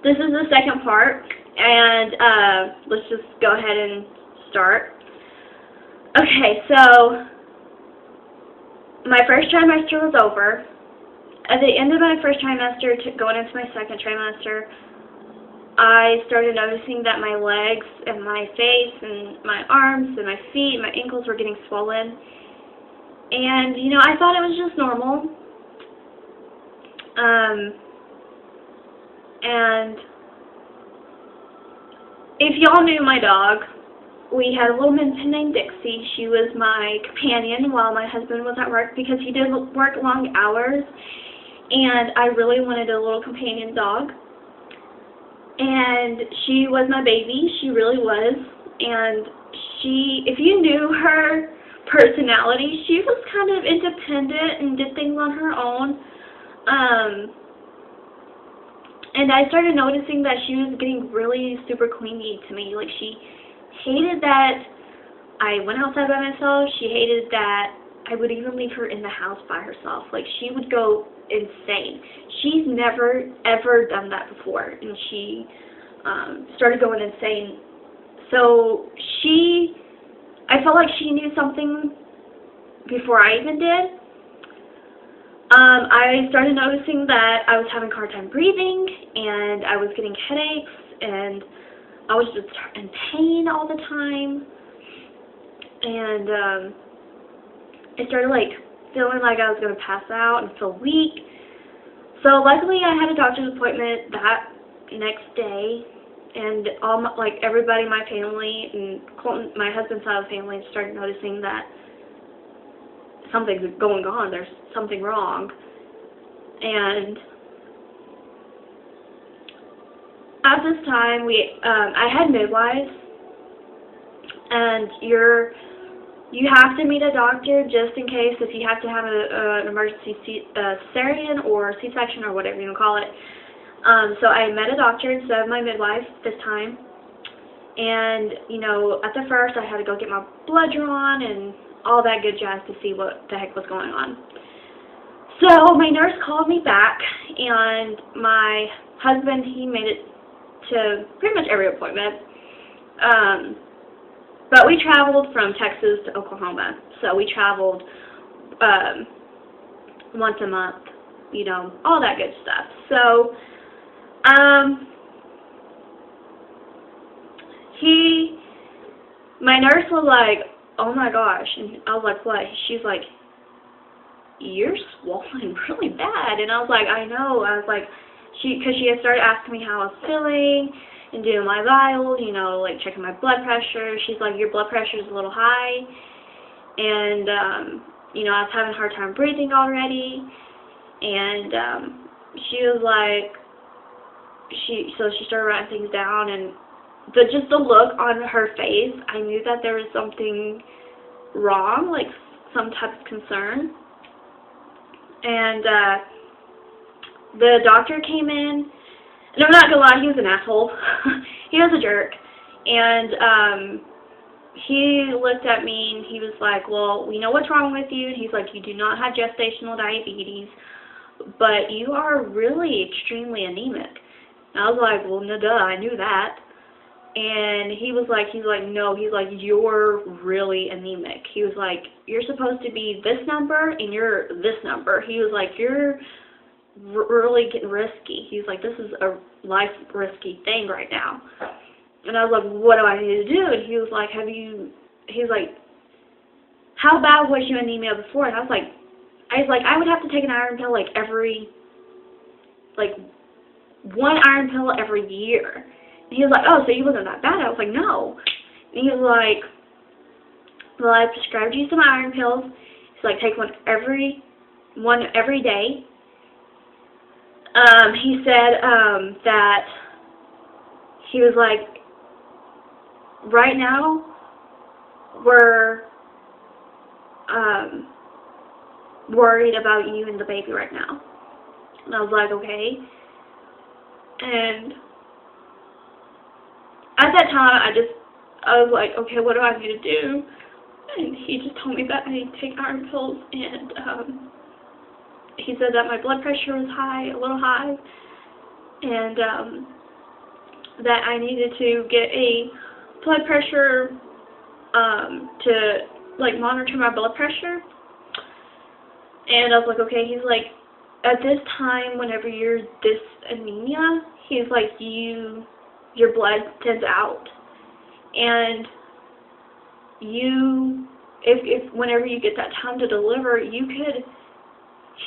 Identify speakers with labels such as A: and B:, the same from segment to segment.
A: this is the second part, and let's just go ahead and start. Okay, so my first trimester was over. At the end of my first trimester, going into my second trimester, I started noticing that my legs and my face and my arms and my feet and my ankles were getting swollen. And, you know, I thought it was just normal. And if y'all knew my dog, we had a little minion named Dixie. She was my companion while my husband was at work because he did work long hours, and I really wanted a little companion dog. And she was my baby. She really was. And she, if you knew her personality, she was kind of independent and did things on her own. And I started noticing that she was getting really super clingy to me. Like, she hated that I went outside by myself. She hated that I would even leave her in the house by herself. Like, she would go insane. She's never, ever done that before. And she started going insane. So I felt like she knew something before I even did. I started noticing that I was having a hard time breathing, and I was getting headaches, and I was just in pain all the time, and I started like feeling like I was going to pass out and feel weak. So luckily I had a doctor's appointment that next day, and everybody in my family and Colton, my husband's side of the family, started noticing that something's going on. There's something wrong. And at this time, I had midwives, and you have to meet a doctor just in case if you have to have an emergency cesarean or C-section or whatever you want to call it. So I met a doctor instead of my midwife this time. And, you know, at the first I had to go get my blood drawn and all that good jazz to see what the heck was going on. So my nurse called me back, and my husband, he made it to pretty much every appointment. But we traveled from Texas to Oklahoma, so we traveled once a month, you know, all that good stuff. So my nurse was like, "Oh my gosh," and I was like, "What?" She's like, "You're swollen really bad." And I was like, "I know." I was like, because she had started asking me how I was feeling and doing my vitals, you know, like checking my blood pressure. She's like, "Your blood pressure is a little high." And, you know, I was having a hard time breathing already. And she was like, so she started writing things down, and just the look on her face, I knew that there was something wrong, like some type of concern. And the doctor came in, and I'm not gonna lie, he was an asshole. He was a jerk. And he looked at me and he was like, "Well, we know what's wrong with you." And he's like, "You do not have gestational diabetes, but you are really extremely anemic." And I was like, "Well, no, duh, I knew that." And he was like, "No," he's like, "You're really anemic." He was like, "You're supposed to be this number, and you're this number." He was like, "You're really getting risky." He's like, "This is a life risky thing right now." And I was like, "What do I need to do?" And he was like, he's like, "How bad was your anemia before?" And I was like, I would have to take an iron pill one iron pill every year. And he was like, "Oh, so you wasn't that bad?" I was like, "No." And he was like, "Well, I prescribed you some iron pills." He's like, "Take one every day." He said that he was like, "Right now, we're worried about you and the baby right now." And I was like, "Okay." And at that time, I was like, "Okay, what do I need to do?" And he just told me that I need to take iron pills, and he said that my blood pressure was high, a little high, and that I needed to get a blood pressure, to, like, monitor my blood pressure. And I was like, okay. He's like, at this time, whenever you're this anemia, he's like, your blood thins out. And if whenever you get that time to deliver, you could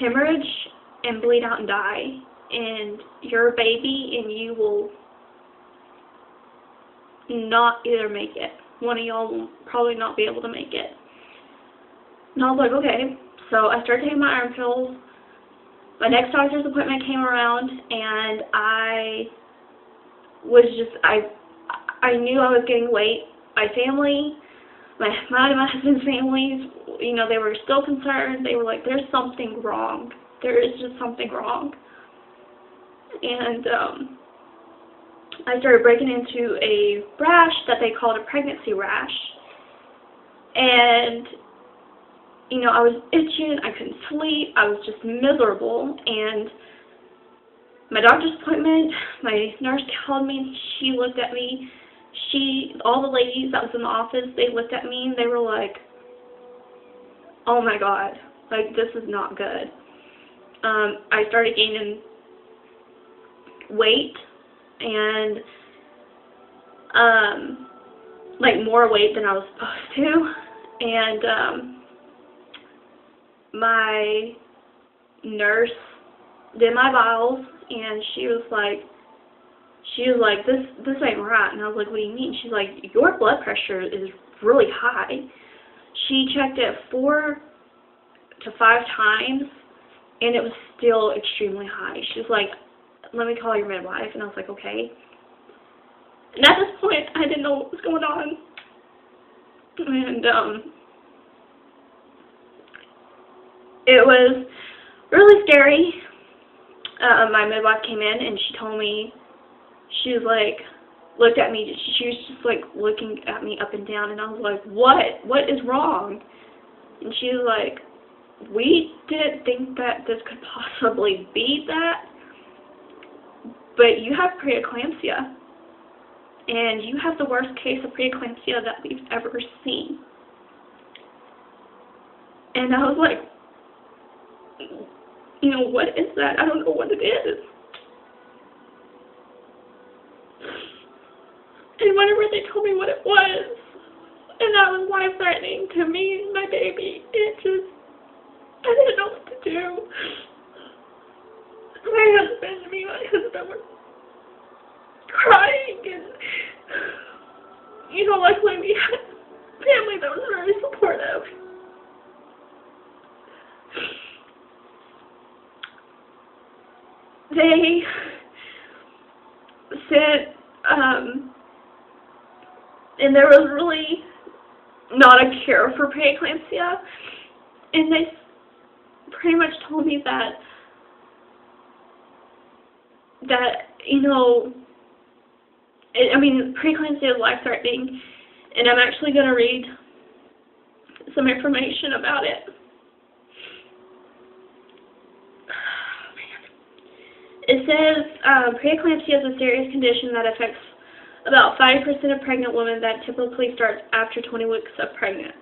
A: hemorrhage and bleed out and die. And you're a baby, and you will not either make it. One of y'all will probably not be able to make it. And I was like, okay. So I started taking my iron pills. My next doctor's appointment came around, and I knew I was gaining weight. My family, my husband's families, you know, they were still concerned. They were like, there's something wrong. There is just something wrong. And I started breaking into a rash that they called a pregnancy rash. And, you know, I was itching, I couldn't sleep, I was just miserable. And my doctor's appointment, my nurse called me, and she looked at me. All the ladies that was in the office, they looked at me, and they were like, oh my God, like, this is not good. I started gaining weight, and like more weight than I was supposed to. And my nurse did my vitals, and she was like, this ain't right. And I was like, what do you mean? She's like, your blood pressure is really high. She checked it 4 to 5 times, and it was still extremely high. She was like, let me call your midwife. And I was like, okay. And at this point, I didn't know what was going on. And it was really scary. My midwife came in, and she told me, she was like, looked at me, she was just like looking at me up and down, and I was like, what is wrong? And she was like, we didn't think that this could possibly be that, but you have preeclampsia, and you have the worst case of preeclampsia that we've ever seen. And I was like, you know, what is that? I don't know what it is. And whenever they told me what it was, and that was life-threatening to me and my baby, I didn't know what to do. My husband were crying, and, you know, luckily we had family that was very supportive. They said, and there was really not a cure for preeclampsia, and they pretty much told me that, you know, preeclampsia is life-threatening, and I'm actually going to read some information about it. It says, preeclampsia is a serious condition that affects about 5% of pregnant women that typically starts after 20 weeks of pregnant.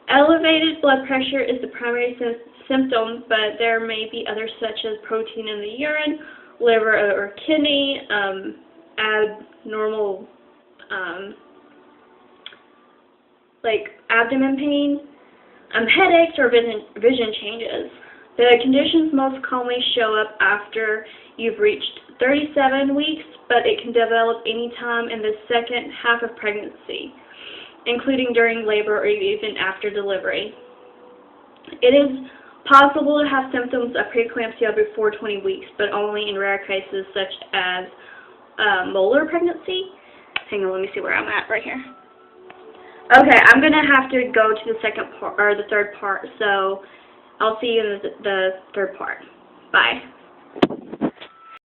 A: Elevated blood pressure is the primary symptom, but there may be others such as protein in the urine, liver or kidney, abnormal, like abdomen pain, headaches, or vision changes. The conditions most commonly show up after you've reached 37 weeks, but it can develop any time in the second half of pregnancy, including during labor or even after delivery. It is possible to have symptoms of preeclampsia before 20 weeks, but only in rare cases such as molar pregnancy. Hang on, let me see where I'm at right here. Okay, I'm going to have to go to the second part, or the third part, so I'll see you in the third part. Bye.